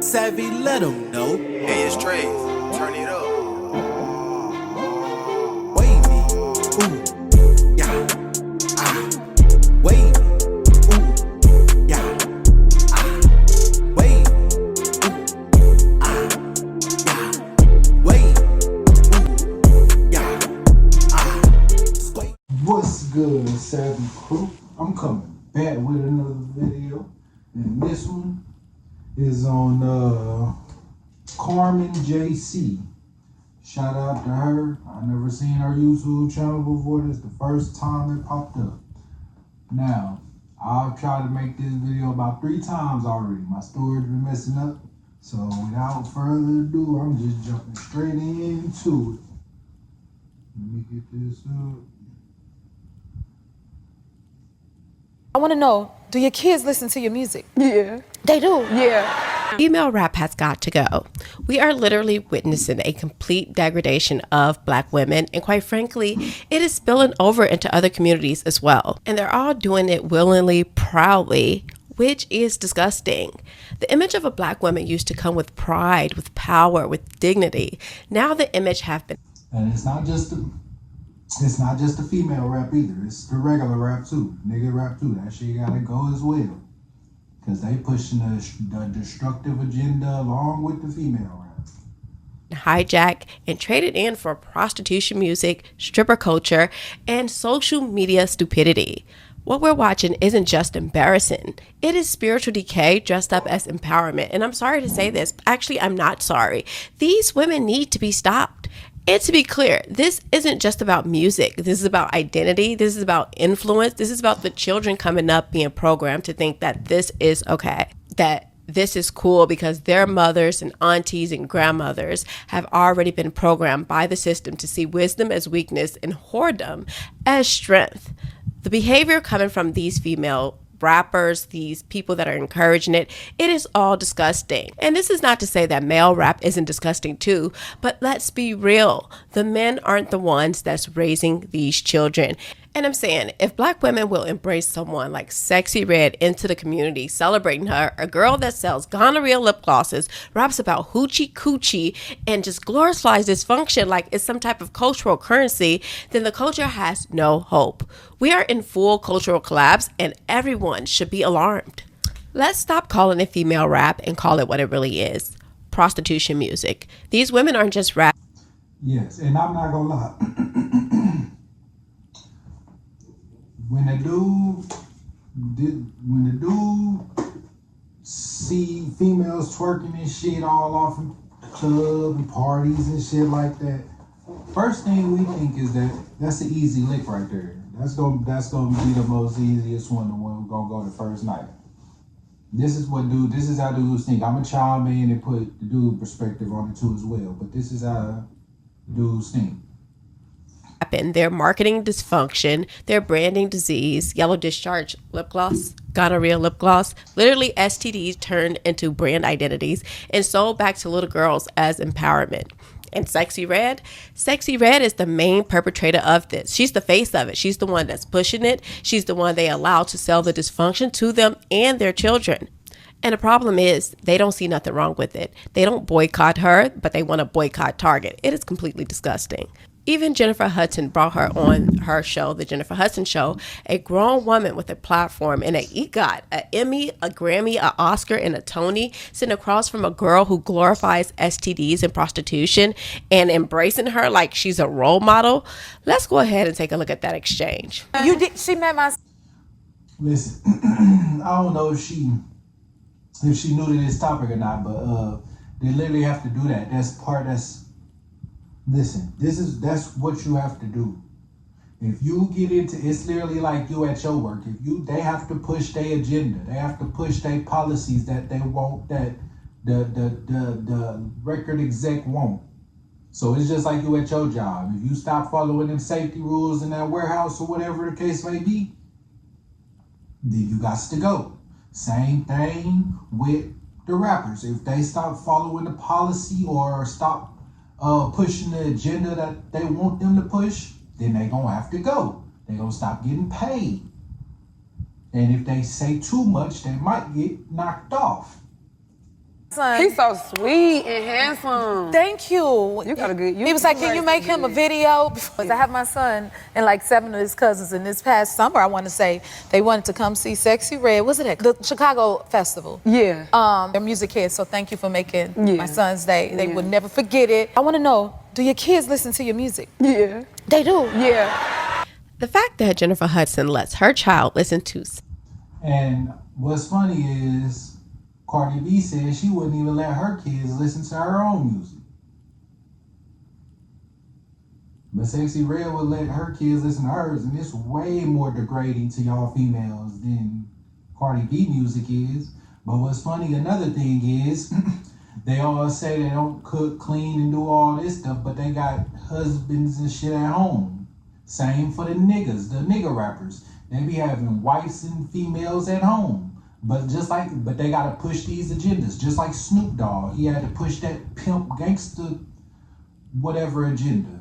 Savvy, let them know. Hey, it's Trey. Turn it up. Wavy, ooh, yeah, ah. Wavy, ooh, yeah, ah. Wavy, ooh, ah, yeah. Wavy, ooh, yeah, ah. Sway. What's good, Savvy Crew? I'm coming back with another video, and this one is on Carmen JC. Shout out to her. I never seen her YouTube channel before. This is the first time it popped up. Now, I've tried to make this video about 3 times already. My storage been messing up. So without further ado, I'm just jumping straight into it. Let me get this up. I want to know, do your kids listen to your music? Yeah. They do? Yeah. Female rap has got to go. We are literally witnessing a complete degradation of Black women, and quite frankly, it is spilling over into other communities as well. And they're all doing it willingly, proudly, which is disgusting. The image of a Black woman used to come with pride, with power, with dignity. Now the image have been... And it's not just the female rap either. It's the regular rap too. Nigga rap too. That shit gotta go as well. Cause they pushing the destructive agenda along with the female rap. hijacked and traded in for prostitution music, stripper culture, and social media stupidity. What we're watching isn't just embarrassing. It is spiritual decay dressed up as empowerment. And I'm sorry to say this. Actually, I'm not sorry. These women need to be stopped. And to be clear, this isn't just about music. This is about identity. This is about influence. This is about the children coming up being programmed to think that this is okay, that this is cool because their mothers and aunties and grandmothers have already been programmed by the system to see wisdom as weakness and whoredom as strength. The behavior coming from these female rappers, these people that are encouraging it, it is all disgusting. And this is not to say that male rap isn't disgusting too, but let's be real. The men aren't the ones that's raising these children. And I'm saying, if Black women will embrace someone like Sexy Red into the community, celebrating her, a girl that sells gonorrhea lip glosses, raps about hoochie coochie, and just glorifies dysfunction like it's some type of cultural currency, then the culture has no hope. We are in full cultural collapse, and everyone should be alarmed. Let's stop calling it female rap and call it what it really is: prostitution music. These women aren't just rap. Yes, and I'm not gonna lie. When the dude see females twerking and shit all off in the club and parties and shit like that, first thing we think is that's an easy lick right there. That's gonna be the most easiest one, the one who's gonna go the first night. This is how dudes think. I'm a child man and put the dude perspective on it too as well, but this is how dudes think. Their marketing dysfunction, their branding disease, yellow discharge lip gloss, gonorrhea lip gloss, literally STDs turned into brand identities and sold back to little girls as empowerment. And Sexy Red is the main perpetrator of this. She's the face of it. She's the one that's pushing it. She's the one they allow to sell the dysfunction to them and their children. And the problem is they don't see nothing wrong with it. They don't boycott her, but they want to boycott Target. It is completely disgusting. Even Jennifer Hudson brought her on her show, The Jennifer Hudson Show, a grown woman with a platform and an EGOT, an Emmy, a Grammy, an Oscar, and a Tony, sitting across from a girl who glorifies STDs and prostitution and embracing her like she's a role model. Let's go ahead and take a look at that exchange. She met my... Listen, I don't know if she knew to this topic or not, but they literally have to do that. Listen, that's what you have to do. If you get into, it's literally like you at your work. They have to push their agenda. They have to push their policies that they want, that the record exec won't. So it's just like you at your job. If you stop following them safety rules in that warehouse or whatever the case may be, then you got to go. Same thing with the rappers. If they stop following the policy or stop pushing the agenda that they want them to push, then they gonna have to go. They gonna stop getting paid. And if they say too much, they might get knocked off. Son. He's so sweet and handsome. Thank you. You got a good. He was like, "Can you make him a video?" Because I have my son and like 7 of his cousins. And this past summer, I want to say they wanted to come see Sexy Red. Was it at the Chicago Festival? Yeah. They're music heads, so thank you for making Yeah. my son's day. They would never forget it. I want to know, do your kids listen to your music? Yeah. They do. Yeah. The fact that Jennifer Hudson lets her child listen to And what's funny is Cardi B said she wouldn't even let her kids listen to her own music. But Sexy Red would let her kids listen to hers, and it's way more degrading to y'all females than Cardi B music is. But what's funny, another thing is, they all say they don't cook, clean, and do all this stuff, but they got husbands and shit at home. Same for the niggas, the nigga rappers. They be having wives and females at home. But they gotta push these agendas. Just like Snoop Dogg, he had to push that pimp gangster whatever agenda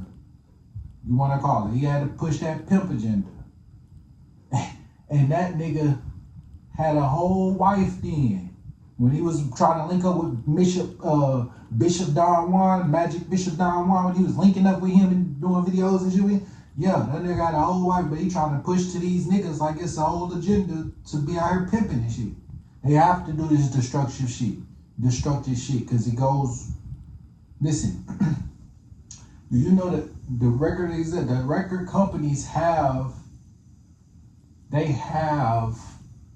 you wanna call it. He had to push that pimp agenda. And that nigga had a whole wife then. When he was trying to link up with Bishop Don Juan, Magic Bishop Don Juan, when he was linking up with him and doing videos and shit with him, yeah, that nigga got a whole wife, but he trying to push to these niggas like it's a whole agenda to be out here pimping and shit. They have to do this destructive shit, because it goes, listen, do you know that the record companies have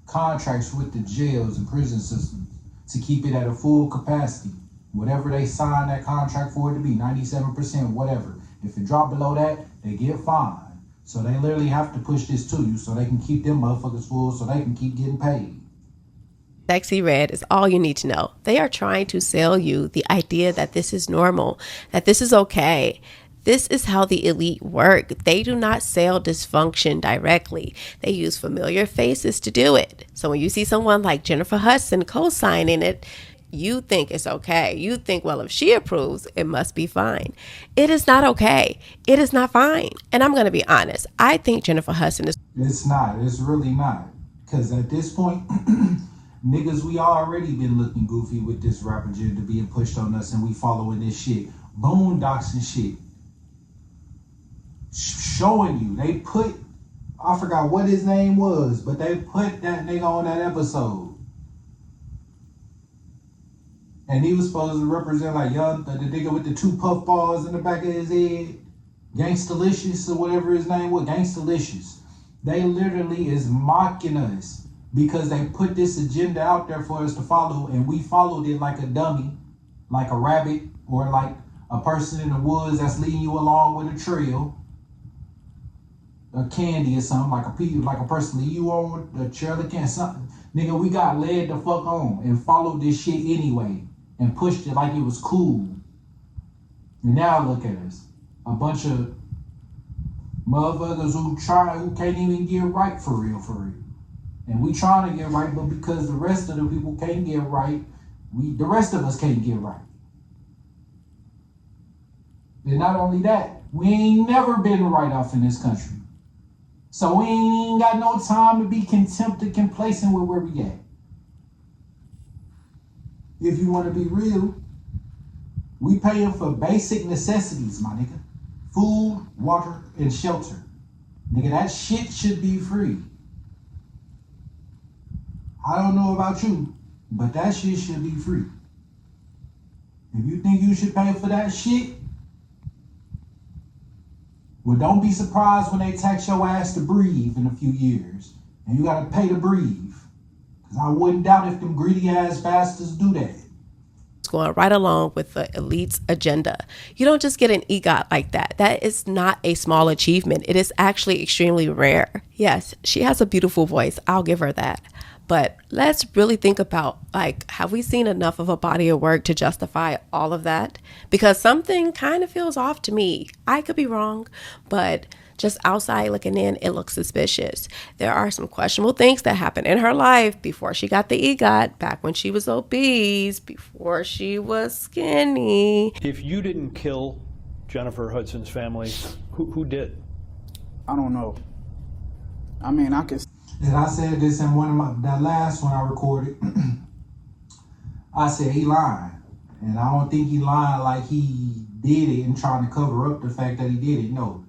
contracts with the jails and prison systems to keep it at a full capacity. Whatever they sign that contract for it to be, 97%, whatever. If it drop below that, they get fined. So they literally have to push this to you so they can keep them motherfuckers full so they can keep getting paid. Sexy Red is all you need to know. They are trying to sell you the idea that this is normal, that this is okay. This is how the elite work. They do not sell dysfunction directly. They use familiar faces to do it. So when you see someone like Jennifer Hudson co-signing it, you think it's okay. You think, well, if she approves, it must be fine. It is not okay. It is not fine. And I'm going to be honest. I think Jennifer Hudson is... It's not. It's really not. Because at this point, niggas, we already been looking goofy with this rap agenda being pushed on us, and we following this shit. Boondocks and shit. Showing you. They put, I forgot what his name was, but they put that nigga on that episode. And he was supposed to represent like young, the nigga with the 2 puffballs in the back of his head. Gangstalicious or whatever his name was. Gangstalicious. They literally is mocking us because they put this agenda out there for us to follow, and we followed it like a dummy, like a rabbit, or like a person in the woods that's leading you along with a trail. A candy or something, like a person lead you on with a trail of candy, something. Nigga, we got led the fuck on and followed this shit anyway and pushed it like it was cool. And now look at us. A bunch of motherfuckers who can't even get right for real. And we trying to get right, but because the rest of the people can't get right, the rest of us can't get right. And not only that, we ain't never been right off in this country. So we ain't even got no time to be content or complacent with where we at. If you want to be real, we paying for basic necessities, my nigga. Food, water, and shelter. Nigga, that shit should be free. I don't know about you, but that shit should be free. If you think you should pay for that shit, well, don't be surprised when they tax your ass to breathe in a few years. And you gotta pay to breathe. Because I wouldn't doubt if them greedy ass bastards do that. It's going right along with the elite's agenda. You don't just get an EGOT like that. That is not a small achievement. It is actually extremely rare. Yes, she has a beautiful voice. I'll give her that. But let's really think about, like, have we seen enough of a body of work to justify all of that? Because something kind of feels off to me. I could be wrong, but just outside looking in, it looks suspicious. There are some questionable things that happened in her life before she got the EGOT, back when she was obese, before she was skinny. If you didn't kill Jennifer Hudson's family, who did? I don't know. I mean, I could... And I said this in that last one I recorded. I said he lying. And I don't think he lying like he did it and trying to cover up the fact that he did it. No.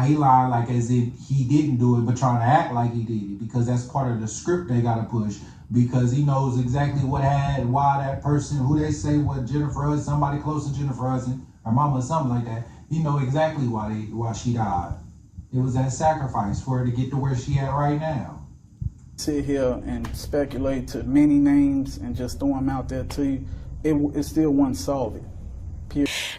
He lying like as if he didn't do it, but trying to act like he did it, because that's part of the script they gotta push, because he knows exactly what had, why that person, who they say was Jennifer Hudson, somebody close to Jennifer Hudson, her mama or something like that, he know exactly why she died. It was that sacrifice for her to get to where she at right now. Sit here and speculate to many names and just throw them out there to you, it still won't solve it.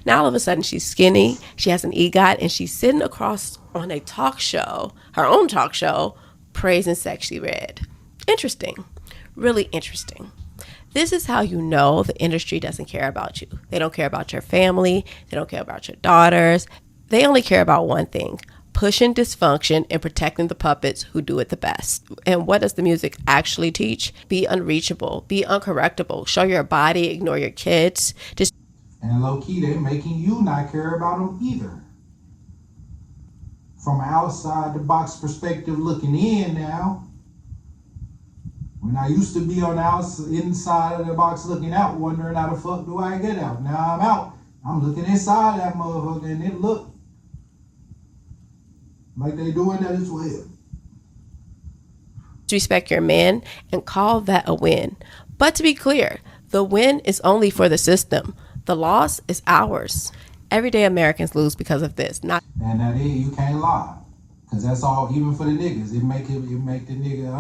Now all of a sudden she's skinny, she has an EGOT, and she's sitting across on a talk show, her own talk show, praising Sexy Red. Interesting. Really interesting. This is how you know the industry doesn't care about you. They don't care about your family. They don't care about your daughters. They only care about one thing: pushing dysfunction and protecting the puppets who do it the best. And what does the music actually teach? Be unreachable, be uncorrectable, show your body, ignore your kids. And low-key, they making you not care about them either. From an outside-the-box perspective looking in now, when I used to be on the inside of the box looking out, wondering how the fuck do I get out? Now I'm out. I'm looking inside that motherfucker, and it look like they doing that as well. Respect your men and call that a win. But to be clear, the win is only for the system. The loss is ours. Everyday Americans lose because of this. And that is, you can't lie, cause that's all. Even for the niggas, it make the nigga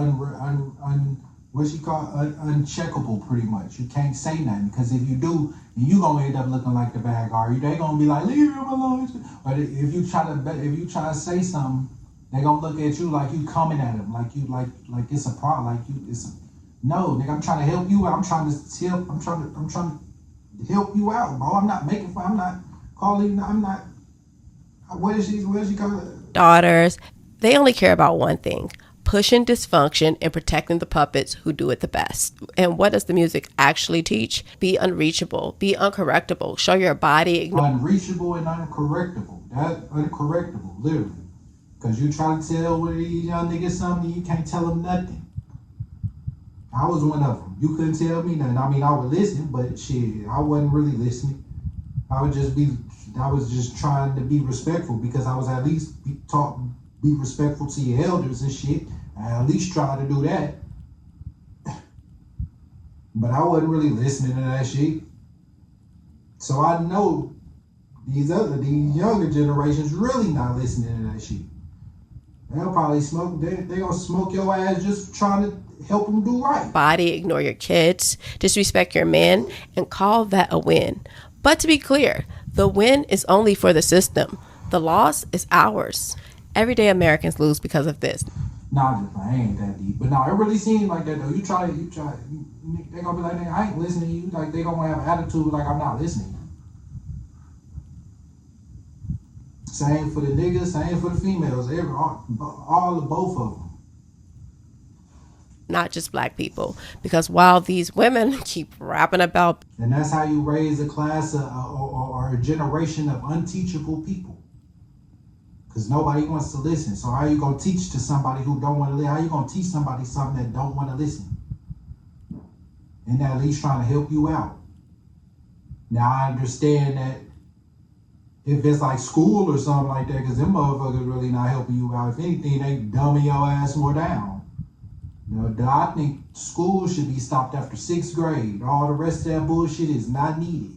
uncheckable pretty much. You can't say nothing, cause if you do, you gonna end up looking like the bad guy. They gonna be like, leave him alone. But if you try to say something, they gonna look at you like you coming at them, like it's a problem, like you no, nigga. I'm trying to help you out. I'm trying to help you out, bro. I'm not making fun. I'm not calling. I'm not. What is she calling? Daughters, they only care about one thing: pushing dysfunction and protecting the puppets who do it the best. And what does the music actually teach? Be unreachable, be uncorrectable, show your body. Unreachable and uncorrectable. That uncorrectable, literally. Because you try to tell one of these young niggas something, you can't tell them nothing. I was one of them. You couldn't tell me nothing. I mean, I would listen, but shit, I wasn't really listening. I was just trying to be respectful, because I was at least be respectful to your elders and shit. I at least try to do that. But I wasn't really listening to that shit. So I know these younger generations really not listening to that shit. They'll probably they gonna smoke your ass just trying to help them do right. Body, ignore your kids, disrespect your men, and call that a win. But to be clear, the win is only for the system. The loss is ours. Everyday Americans lose because of this. Nah, I ain't that deep. But no, it really seems like that though. You try. They gonna be like, I ain't listening to you. Like, they gonna have an attitude like I'm not listening. Same for the niggas, same for the females. Both of them. Not just black people, because while these women keep rapping about, and that's how you raise a class or a generation of unteachable people, because nobody wants to listen. So how you gonna teach to somebody who don't want to listen? How you gonna teach somebody something that don't want to listen, and at least trying to help you out? Now I understand that if it's like school or something like that, because them motherfuckers really not helping you out. If anything, they dumbing your ass more down. You know, I think school should be stopped after 6th grade. All the rest of that bullshit is not needed.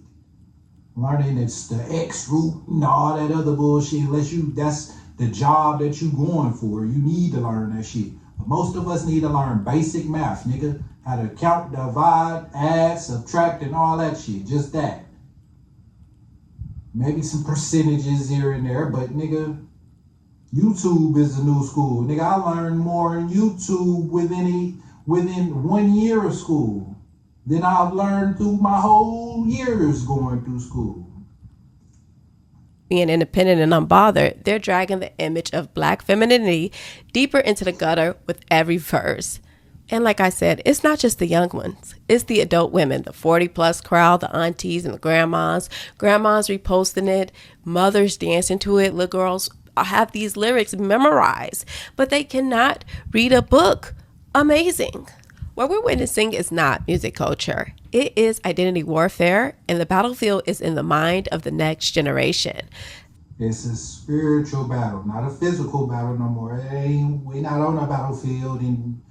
Learning it's the X root and all that other bullshit, unless that's the job that you going for. You need to learn that shit. But most of us need to learn basic math, nigga. How to count, divide, add, subtract, and all that shit. Just that. Maybe some percentages here and there, but nigga, YouTube is the new school. Nigga, I learned more in YouTube within 1 year of school than I've learned through my whole years going through school. Being independent and unbothered, they're dragging the image of black femininity deeper into the gutter with every verse. And like I said, it's not just the young ones. It's the adult women, the 40-plus crowd, the aunties and the grandmas. Grandmas reposting it, mothers dancing to it, little girls have these lyrics memorized, but they cannot read a book. Amazing. What we're witnessing is not music culture. It is identity warfare, and the battlefield is in the mind of the next generation. It's a spiritual battle, not a physical battle no more. We're not on a battlefield, and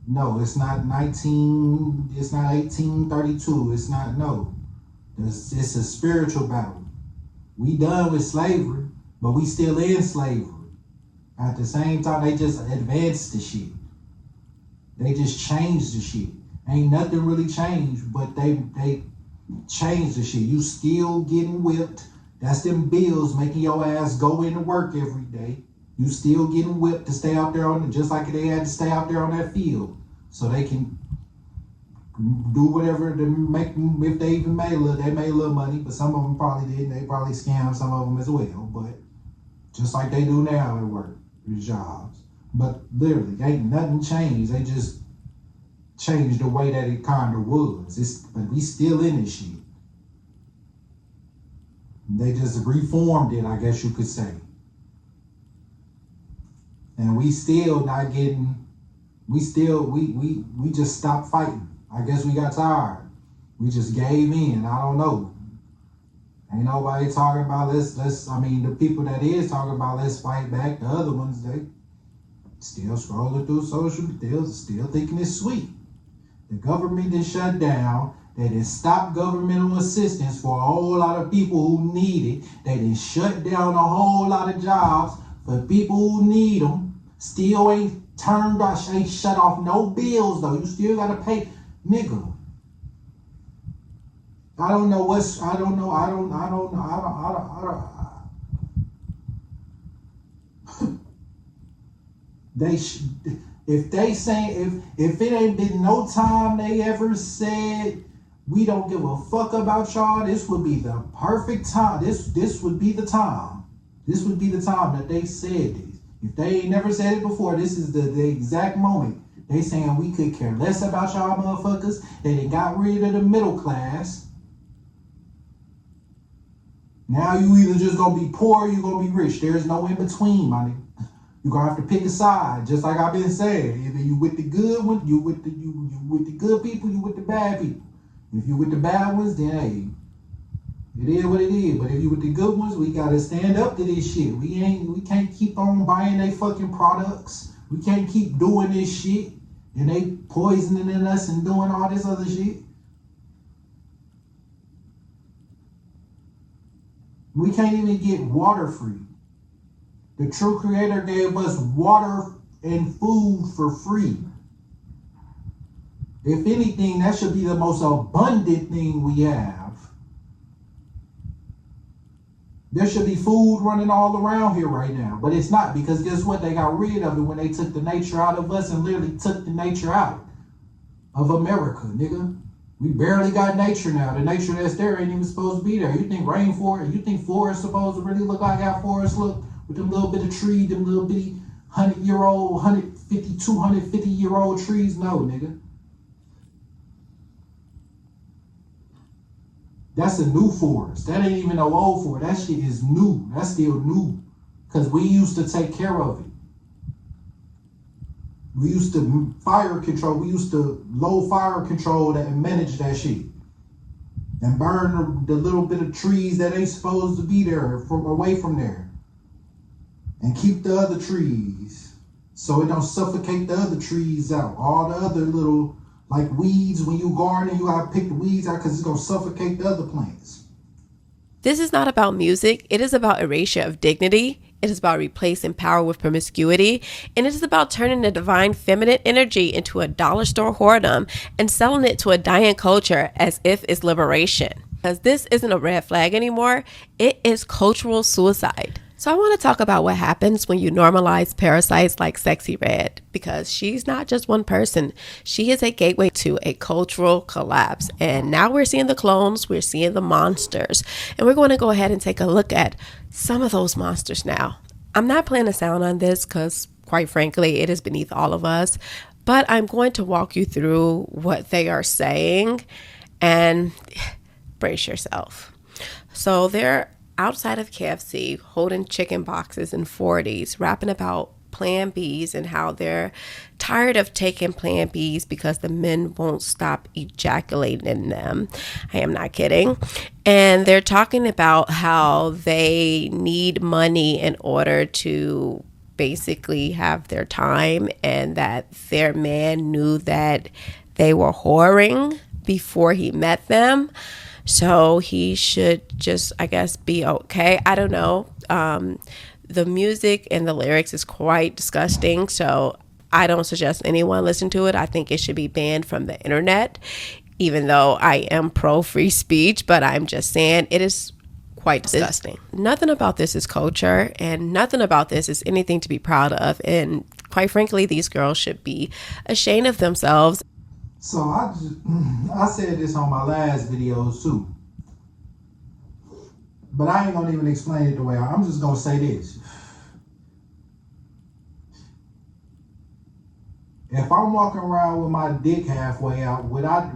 no, it's not 1832. It's not, no. It's a spiritual battle. We done with slavery, but we still in slavery. At the same time, they just advanced the shit. They just changed the shit. Ain't nothing really changed, but they changed the shit. You still getting whipped. That's them bills making your ass go into work every day. You still getting whipped to stay out there just like they had to stay out there on that field, so they can do whatever to make, if they even made a little money. But some of them probably didn't. They probably scammed some of them as well. But just like they do now at work, their jobs. But literally, ain't nothing changed. They just changed the way that it kind of was. But we still in this shit. They just reformed it, I guess you could say. And we still not getting, we just stopped fighting. I guess we got tired. We just gave in. I don't know. Ain't nobody talking about the people that is talking about let's fight back, the other ones, they still scrolling through social media, still thinking it's sweet. The government is shut down. They didn't stop governmental assistance for a whole lot of people who need it. They didn't shut down a whole lot of jobs for people who need them. Still ain't shut off no bills though. You still gotta pay, nigga. I don't know. If it ain't been no time they ever said we don't give a fuck about y'all, this would be the perfect time. This would be the time. This would be the time that they said this. If they ain't never said it before, this is the exact moment. They saying we could care less about y'all motherfuckers. They done got rid of the middle class. Now you either just gonna be poor or you gonna be rich. There's no in between, my nigga. You're gonna have to pick a side, just like I've been saying. Either you with the good one, you with the good people, you with the bad people. If you with the bad ones, then hey, it is what it is. But if you with the good ones, we gotta stand up to this shit. We can't keep on buying they fucking products. We can't keep doing this shit. And they poisoning us and doing all this other shit. We can't even get water free. The true creator gave us water and food for free. If anything, that should be the most abundant thing we have. There should be food running all around here right now, but it's not, because guess what? They got rid of it when they took the nature out of us and literally took the nature out of America, nigga. We barely got nature now. The nature that's there ain't even supposed to be there. You think rainforest, you think forests supposed to really look like how forests look? With them little bit of tree, them little bitty 100-year-old, 150, 250-year-old trees? No, nigga. That's a new forest. That ain't even no old forest. That shit is new. That's still new. Because we used to take care of it. We used to fire control. We used to low fire control that and manage that shit. And burn the little bit of trees that ain't supposed to be there away from there. And keep the other trees so it don't suffocate the other trees out. All the other little, like weeds, when you garden, you gotta pick the weeds out because it's gonna suffocate the other plants. This is not about music. It is about erasure of dignity. It is about replacing power with promiscuity. And it is about turning the divine feminine energy into a dollar store whoredom and selling it to a dying culture as if it's liberation. Because this isn't a red flag anymore. It is cultural suicide. So I want to talk about what happens when you normalize parasites like Sexy Red, because she's not just one person. She is a gateway to a cultural collapse. And now we're seeing the clones, we're seeing the monsters, and we're going to go ahead and take a look at some of those monsters now. I'm not playing a sound on this because, quite frankly, it is beneath all of us, but I'm going to walk you through what they are saying and brace yourself. So they're outside of KFC holding chicken boxes in 40s, rapping about Plan Bs and how they're tired of taking Plan Bs because the men won't stop ejaculating in them. I am not kidding. And they're talking about how they need money in order to basically have their time, and that their man knew that they were whoring before he met them. So he should just, I guess, be okay. I don't know. The music and the lyrics is quite disgusting. So I don't suggest anyone listen to it. I think it should be banned from the internet, even though I am pro free speech. But I'm just saying it is quite disgusting. Nothing about this is culture, and nothing about this is anything to be proud of. And quite frankly, these girls should be ashamed of themselves. So I said this on my last videos too, but I ain't gonna even explain it the way I'm just gonna say this. If I'm walking around with my dick halfway out, would that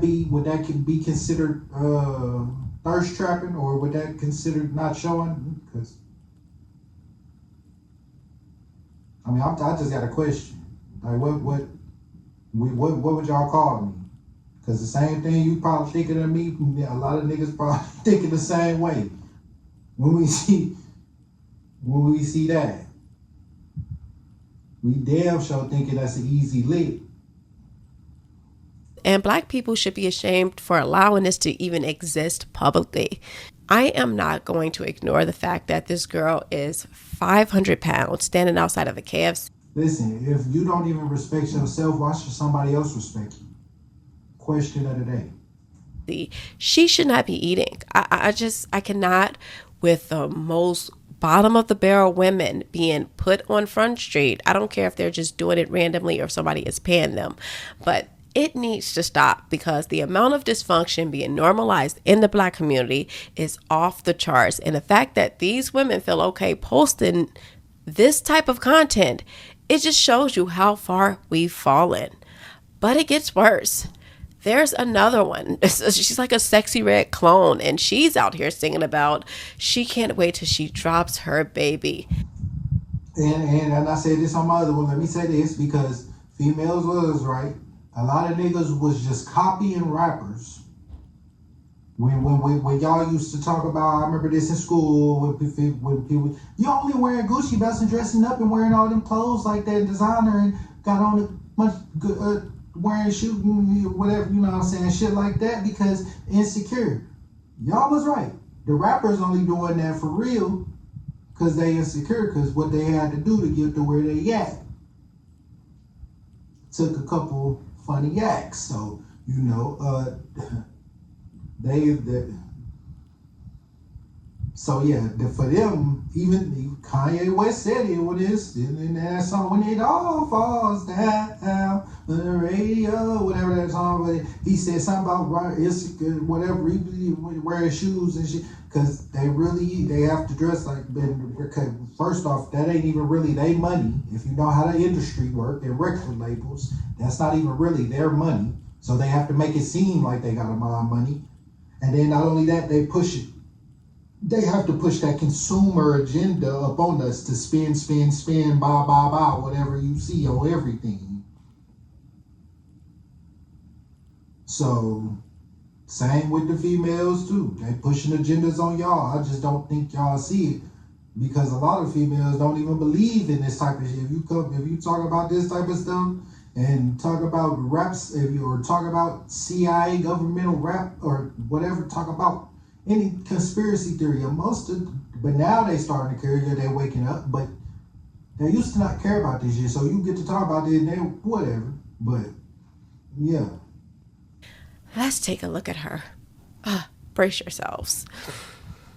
be considered thirst trapping, or would that considered not showing? Because I mean, I just got a question. Like, what would y'all call me? Because the same thing you probably thinking of me, a lot of niggas probably thinking the same way. When we see that, we damn sure thinking that's an easy lick. And Black people should be ashamed for allowing this to even exist publicly. I am not going to ignore the fact that this girl is 500 pounds standing outside of a KFC. Listen, if you don't even respect yourself, why should somebody else respect you? Question of the day. She should not be eating. I cannot, with the most bottom of the barrel women being put on Front Street. I don't care if they're just doing it randomly or somebody is paying them, but it needs to stop, because the amount of dysfunction being normalized in the Black community is off the charts. And the fact that these women feel okay posting this type of content, it just shows you how far we've fallen. But it gets worse. There's another one. She's like a Sexy Red clone, and she's out here singing about she can't wait till she drops her baby. And I said this on my other one. Let me say this, because females was right. A lot of niggas was just copying rappers. When y'all used to talk about, I remember this in school, when people, you only wearing Gucci belts and dressing up and wearing all them clothes like that, designer, and got on a bunch good, wearing shooting, whatever, you know what I'm saying, shit like that, because insecure. Y'all was right. The rappers only doing that for real because they insecure, because what they had to do to get to where they at. Took a couple funny acts, so, you know, so yeah, for them, even Kanye West said it with this, in that song, when it all falls down on the radio, whatever that song was, he said something about whatever, wearing shoes and shit, because they have to dress like, first off, that ain't even really their money. If you know how the industry work and record labels, that's not even really their money, so they have to make it seem like they got a lot of money. And then not only that, they have to push that consumer agenda up on us to spend, buy, whatever you see on everything. So, same with the females too. They pushing agendas on y'all. I just don't think y'all see it, because a lot of females don't even believe in this type of shit. If you talk about this type of stuff, and talk about raps, or talk about CIA governmental rap or whatever, talk about any conspiracy theory, but now they starting to care, they're waking up, but they used to not care about this shit, so you get to talk about it and they whatever, but yeah. Let's take a look at her. Brace yourselves.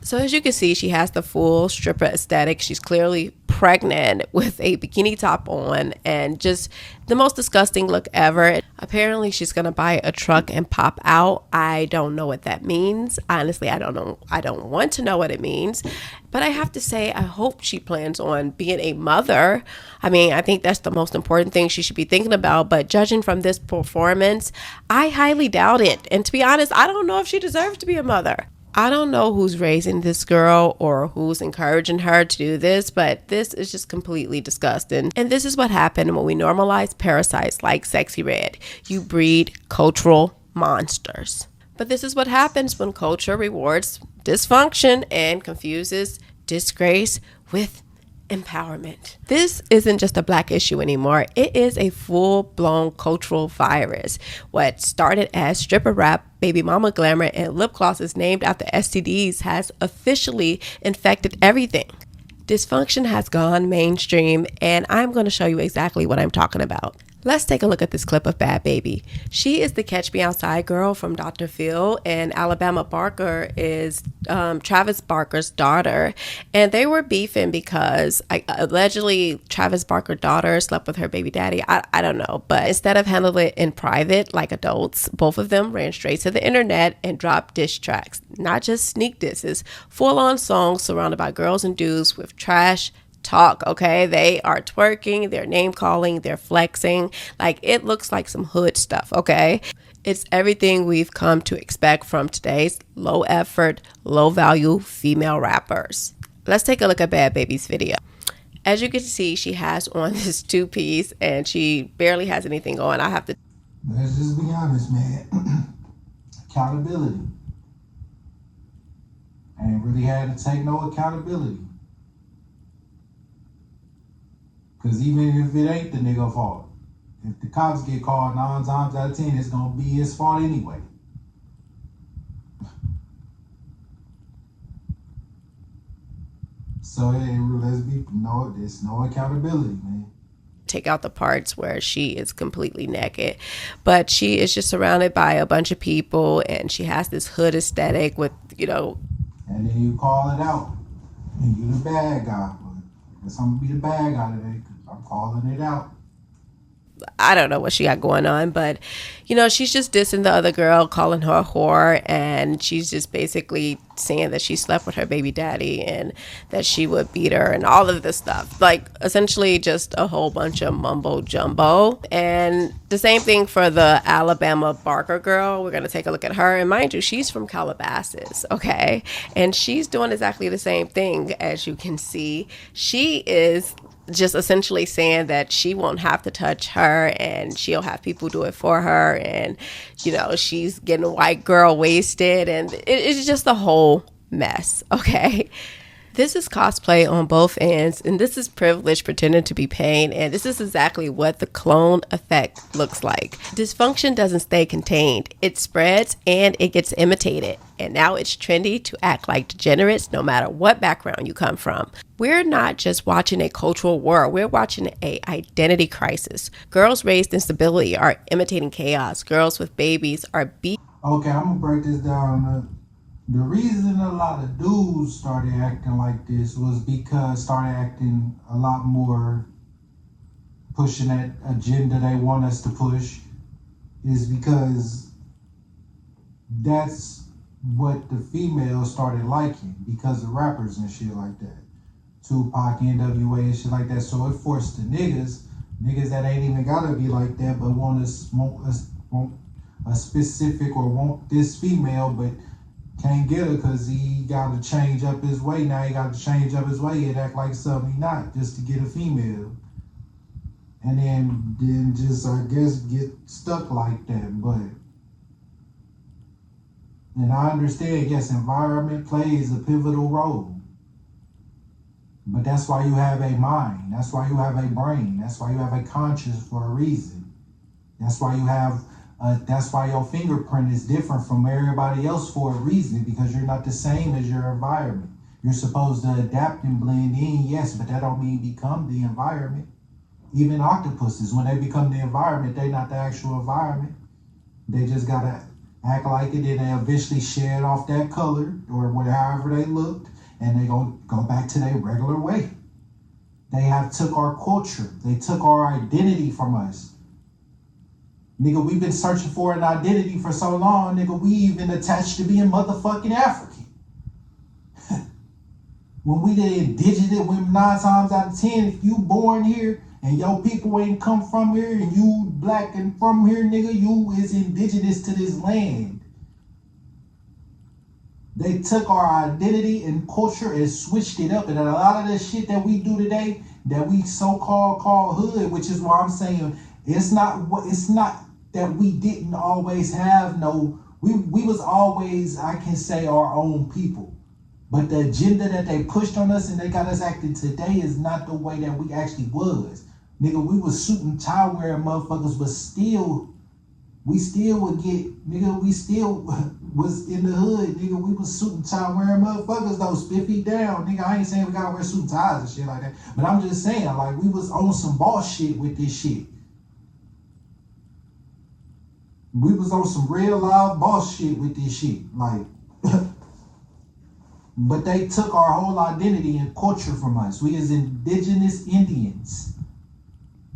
So as you can see, she has the full stripper aesthetic. She's clearly pregnant with a bikini top on, and just the most disgusting look ever. Apparently she's gonna buy a truck and pop out. I don't know what that means. Honestly, I don't know. I don't want to know what it means. But I have to say, I hope she plans on being a mother. I mean, I think that's the most important thing she should be thinking about. But judging from this performance, I highly doubt it. And to be honest, I don't know if she deserves to be a mother. I don't know who's raising this girl or who's encouraging her to do this, but this is just completely disgusting. And this is what happened when we normalize parasites like Sexy Red. You breed cultural monsters. But this is what happens when culture rewards dysfunction and confuses disgrace with empowerment. This isn't just a black issue anymore. It is a full-blown cultural virus. What started as stripper rap, baby mama glamour, and lip glosses named after STDs has officially infected everything. Dysfunction has gone mainstream, and I'm going to show you exactly what I'm talking about. Let's take a look at this clip of Bad Baby. She is the Catch Me Outside girl from Dr. Phil, and Alabama Barker is Travis Barker's daughter. And they were beefing because allegedly Travis Barker's daughter slept with her baby daddy. I don't know. But instead of handling it in private like adults, both of them ran straight to the internet and dropped diss tracks. Not just sneak disses, full-on songs surrounded by girls and dudes with trash talk. Okay, they are twerking, they're name calling, they're flexing. Like, it looks like some hood stuff. Okay, it's everything we've come to expect from today's low effort, low value female rappers. Let's take a look at Bad Baby's video. As you can see, she has on this two-piece and she barely has anything on. Let's just be honest, man. Accountability. I ain't really had to take no accountability. Because even if it ain't the nigga fault, if the cops get called 9 times out of 10, it's going to be his fault anyway. So there's no accountability, man. Take out the parts where she is completely naked, but she is just surrounded by a bunch of people, and she has this hood aesthetic with, you know. And then you call it out, and you the bad guy. But guess I'm gonna be the bad guy today. I'm calling it out. I don't know what she got going on, but, you know, she's just dissing the other girl, calling her a whore, and she's just basically saying that she slept with her baby daddy and that she would beat her and all of this stuff. Like, essentially just a whole bunch of mumbo jumbo. And the same thing for the Alabama Barker girl. We're going to take a look at her. And mind you, she's from Calabasas, okay? And she's doing exactly the same thing, as you can see. She is just essentially saying that she won't have to touch her and she'll have people do it for her, and, you know, she's getting white girl wasted, and it's just a whole mess. Okay, this is cosplay on both ends, and this is privilege pretending to be pain, and this is exactly what the clone effect looks like. Dysfunction doesn't stay contained. It spreads and it gets imitated, and now it's trendy to act like degenerates no matter what background you come from. We're not just watching a cultural war, we're watching an identity crisis. Girls raised in stability are imitating chaos. Girls with babies are Okay, I'm gonna break this down. The reason a lot of dudes started acting like this was because started acting a lot more, pushing that agenda they want us to push, is because that's what the females started liking because of rappers and shit like that. Tupac, NWA and shit like that. So it forced the niggas that ain't even gotta be like that, but want a specific or want this female, but can't get her because he got to change up his way. Now he got to change up his way and act like something he not just to get a female. And then just, I guess, get stuck like that. But, and I understand, yes, environment plays a pivotal role. But that's why you have a mind. That's why you have a brain. That's why you have a conscience for a reason. That's why you have that's why your fingerprint is different from everybody else for a reason, because you're not the same as your environment. You're supposed to adapt and blend in, yes, but that don't mean become the environment. Even octopuses, when they become the environment, they're not the actual environment. They just gotta act like it, and they eventually shed off that color or however they looked, and they gonna go back to their regular way. They have took our culture. They took our identity from us. Nigga, we've been searching for an identity for so long, nigga, we even attached to being motherfucking African. When we the indigenous, when 9 times out of 10, if you born here and your people ain't come from here and you black and from here, nigga, you is indigenous to this land. They took our identity and culture and switched it up. And a lot of the shit that we do today, that we so-called call hood, which is why I'm saying it's not that we didn't always have we was always, I can say, our own people. But the agenda that they pushed on us and they got us acting today is not the way that we actually was. Nigga, we was suit and tie wearing motherfuckers, but we still would get, nigga, we still was in the hood, nigga, we was suit and tie wearing motherfuckers though, spiffy down, nigga. I ain't saying we gotta wear suit and ties and shit like that, but I'm just saying, like, we was on some boss shit with this shit. We was on some real live boss shit with this shit, like, but they took our whole identity and culture from us. We as indigenous Indians.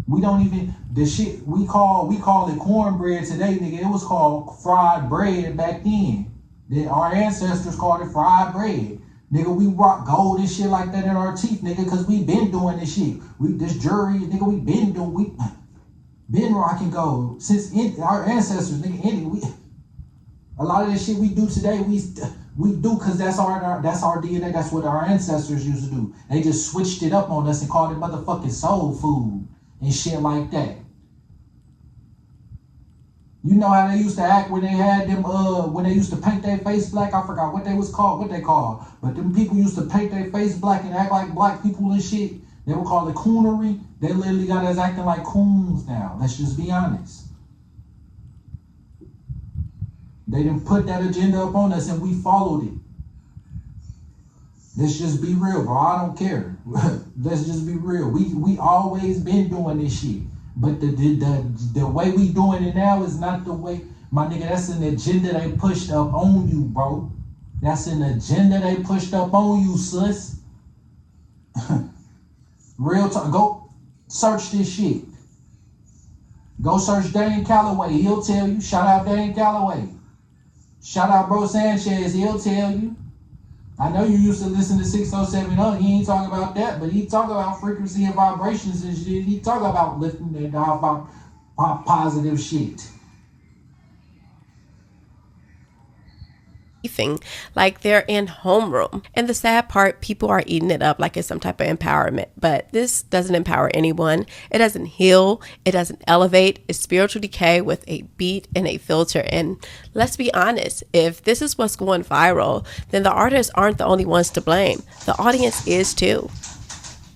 We don't even, the shit we call it cornbread today, nigga. It was called fried bread back then. Our ancestors called it fried bread. Nigga, we rock gold and shit like that in our teeth, nigga, because we been doing this shit. This jury, nigga, we been rocking gold. Since our ancestors, nigga, a lot of this shit we do today, we do because that's our DNA. That's what our ancestors used to do. They just switched it up on us and called it motherfucking soul food and shit like that. You know how they used to act when they had them, when they used to paint their face black? I forgot what they called. But them people used to paint their face black and act like black people and shit. They would call it coonery. They literally got us acting like coons now. Let's just be honest. They didn't put that agenda up on us and we followed it. Let's just be real, bro. I don't care. Let's just be real. We always been doing this shit. But the way we doing it now is not the way, my nigga, that's an agenda they pushed up on you, bro. That's an agenda they pushed up on you, sis. Real talk. Go search this shit. Go search Dane Calloway. He'll tell you. Shout out Dane Calloway. Shout out Bro Sanchez. He'll tell you. I know you used to listen to 6070. He ain't talking about that, but he talk about frequency and vibrations and shit. He talk about lifting and about positive shit. Like they're in homeroom. And the sad part, people are eating it up like it's some type of empowerment. But this doesn't empower anyone. It doesn't heal. It doesn't elevate. It's spiritual decay with a beat and a filter. And let's be honest, if this is what's going viral, then the artists aren't the only ones to blame. The audience is too.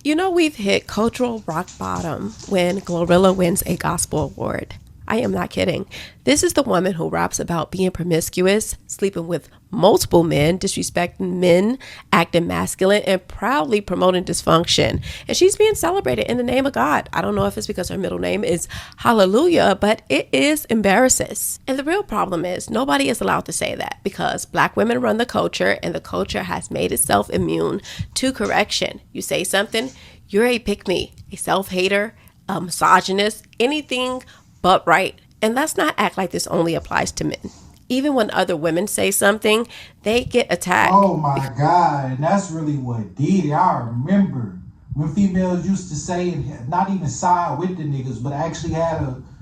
You know, we've hit cultural rock bottom when Glorilla wins a gospel award. I am not kidding. This is the woman who raps about being promiscuous, sleeping with multiple men, disrespecting men, acting masculine, and proudly promoting dysfunction. And she's being celebrated in the name of God. I don't know if it's because her middle name is Hallelujah, but it is embarrassing. And the real problem is nobody is allowed to say that because Black women run the culture and the culture has made itself immune to correction. You say something, you're a pick-me, a self-hater, a misogynist, anything but right. And let's not act like this only applies to men. Even when other women say something, they get attacked. Oh my God, and that's really what did it. I remember when females used to say, not even side with the niggas, but actually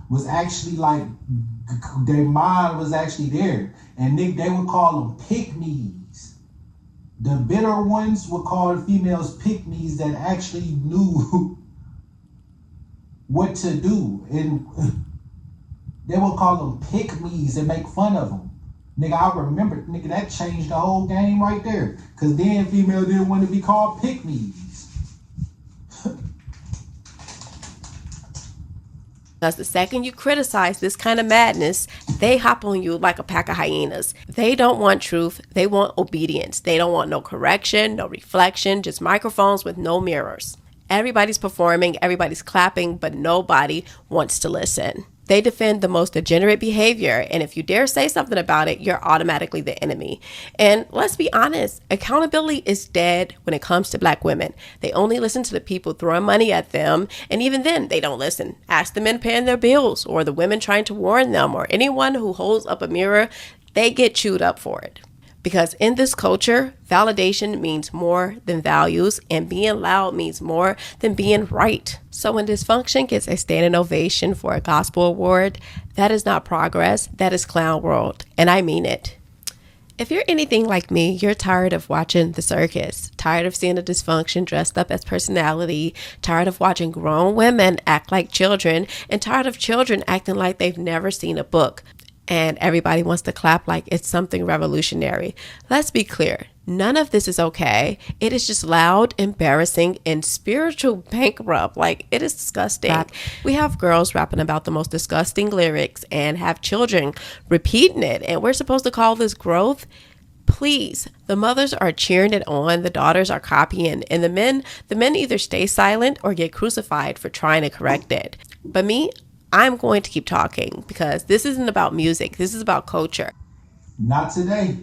was actually like, their mind was actually there. And they would call them pick-me's. The bitter ones would call the females pick-me's that actually knew what to do. And they would call them pick-me's and make fun of them. Nigga, I remember, nigga, that changed the whole game right there. Because then female didn't want to be called pick-me's. Because the second you criticize this kind of madness, they hop on you like a pack of hyenas. They don't want truth. They want obedience. They don't want no correction, no reflection, just microphones with no mirrors. Everybody's performing, everybody's clapping, but nobody wants to listen. They defend the most degenerate behavior, and if you dare say something about it, you're automatically the enemy. And let's be honest, accountability is dead when it comes to Black women. They only listen to the people throwing money at them, and even then, they don't listen. Ask the men paying their bills, or the women trying to warn them, or anyone who holds up a mirror, they get chewed up for it. Because in this culture, validation means more than values, and being loud means more than being right. So when dysfunction gets a standing ovation for a gospel award, that is not progress, that is clown world, and I mean it. If you're anything like me, you're tired of watching the circus, tired of seeing the dysfunction dressed up as personality, tired of watching grown women act like children, and tired of children acting like they've never seen a book. And everybody wants to clap like it's something revolutionary. Let's be clear. None of this is okay. It is just loud, embarrassing, and spiritual bankrupt. Like, it is disgusting. We have girls rapping about the most disgusting lyrics and have children repeating it. And we're supposed to call this growth? Please. The mothers are cheering it on. The daughters are copying. And the men either stay silent or get crucified for trying to correct it. But me, I'm going to keep talking because this isn't about music. This is about culture. Not today.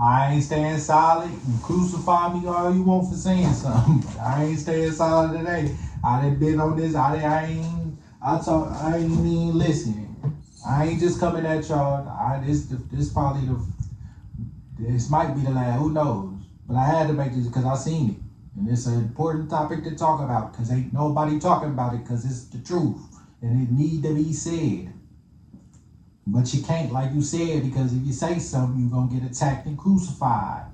I ain't staying silent. You crucify me all you want for saying something. I ain't staying silent today. I done been on this. I ain't even listening. I ain't just coming at y'all. This might be the last. Who knows? But I had to make this because I seen it. And it's an important topic to talk about because ain't nobody talking about it because it's the truth. And it need to be said. But you can't, like you said, because if you say something, you're going to get attacked and crucified.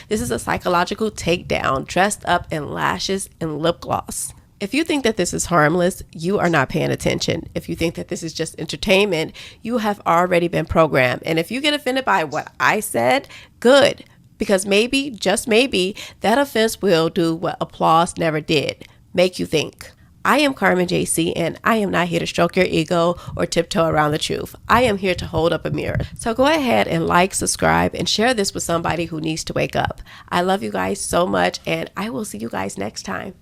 This is a psychological takedown dressed up in lashes and lip gloss. If you think that this is harmless, you are not paying attention. If you think that this is just entertainment, you have already been programmed. And if you get offended by what I said, good. Because maybe, just maybe, that offense will do what applause never did. Make you think. I am Carmen JC, and I am not here to stroke your ego or tiptoe around the truth. I am here to hold up a mirror. So go ahead and like, subscribe, and share this with somebody who needs to wake up. I love you guys so much, and I will see you guys next time.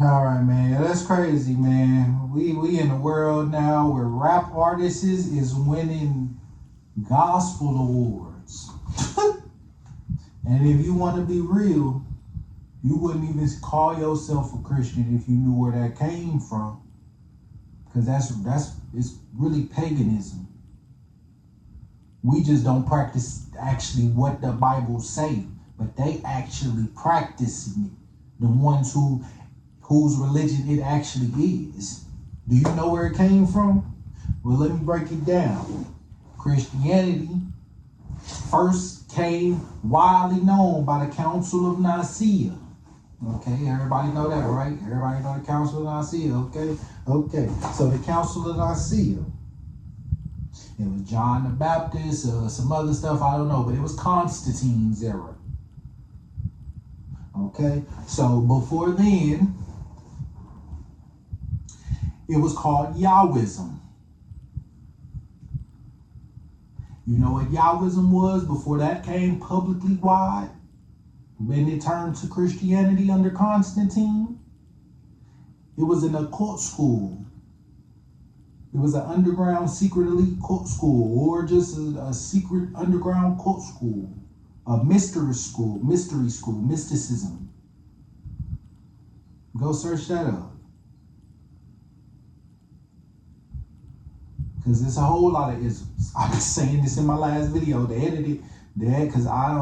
All right, man. That's crazy, man. We in a world now where rap artists is winning gospel awards. And if you want to be real, you wouldn't even call yourself a Christian if you knew where that came from. Because it's really paganism. We just don't practice actually what the Bible say, but they actually practicing it. The ones whose religion it actually is. Do you know where it came from? Well, let me break it down. Christianity first came widely known by the Council of Nicaea. Okay, everybody know that, right? Everybody know the Council of Nicaea, okay. So the Council of Nicaea, it was John the Baptist, some other stuff, I don't know, but it was Constantine's era. Okay, so before then, it was called Yahwism. You know what Yahwism was before that came publicly wide? When it turned to Christianity under Constantine? It was an occult school. It was an underground secret elite cult school, or just a secret underground cult school. A mystery school, mysticism. Go search that up. Because there's a whole lot of isms. I was saying this in my last video. They edited that because I'm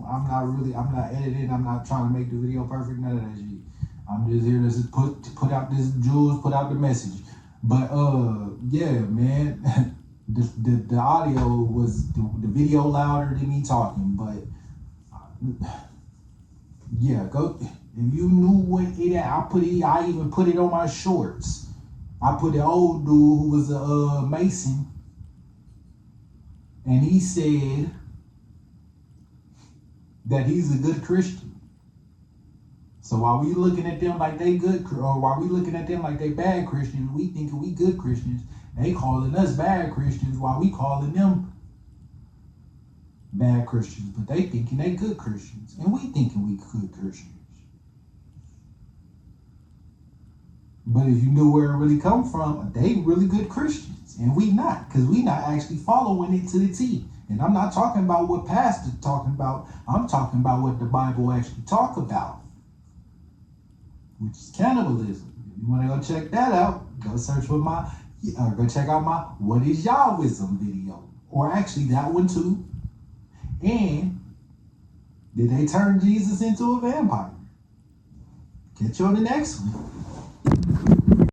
not editing. I'm not trying to make the video perfect. None of that shit. I'm just here to put out this jewels, put out the message. But yeah, man, the audio was the video louder than me talking. But yeah, go. If you knew what it, I even put it on my shorts. I put the old dude who was a Mason, and he said that he's a good Christian. So while we looking at them like they good, or while we looking at them like they bad Christians, we thinking we good Christians. They calling us bad Christians while we calling them bad Christians. But they thinking they good Christians, and we thinking we good Christians. But if you knew where it really come from, they really good Christians. And we not, because we not actually following it to the T. And I'm not talking about what pastor's talking about. I'm talking about what the Bible actually talk about, which is cannibalism. If you want to go check that out, go search for go check out my What is Yahwism video. Or actually that one too. And did they turn Jesus into a vampire? Catch you on the next one.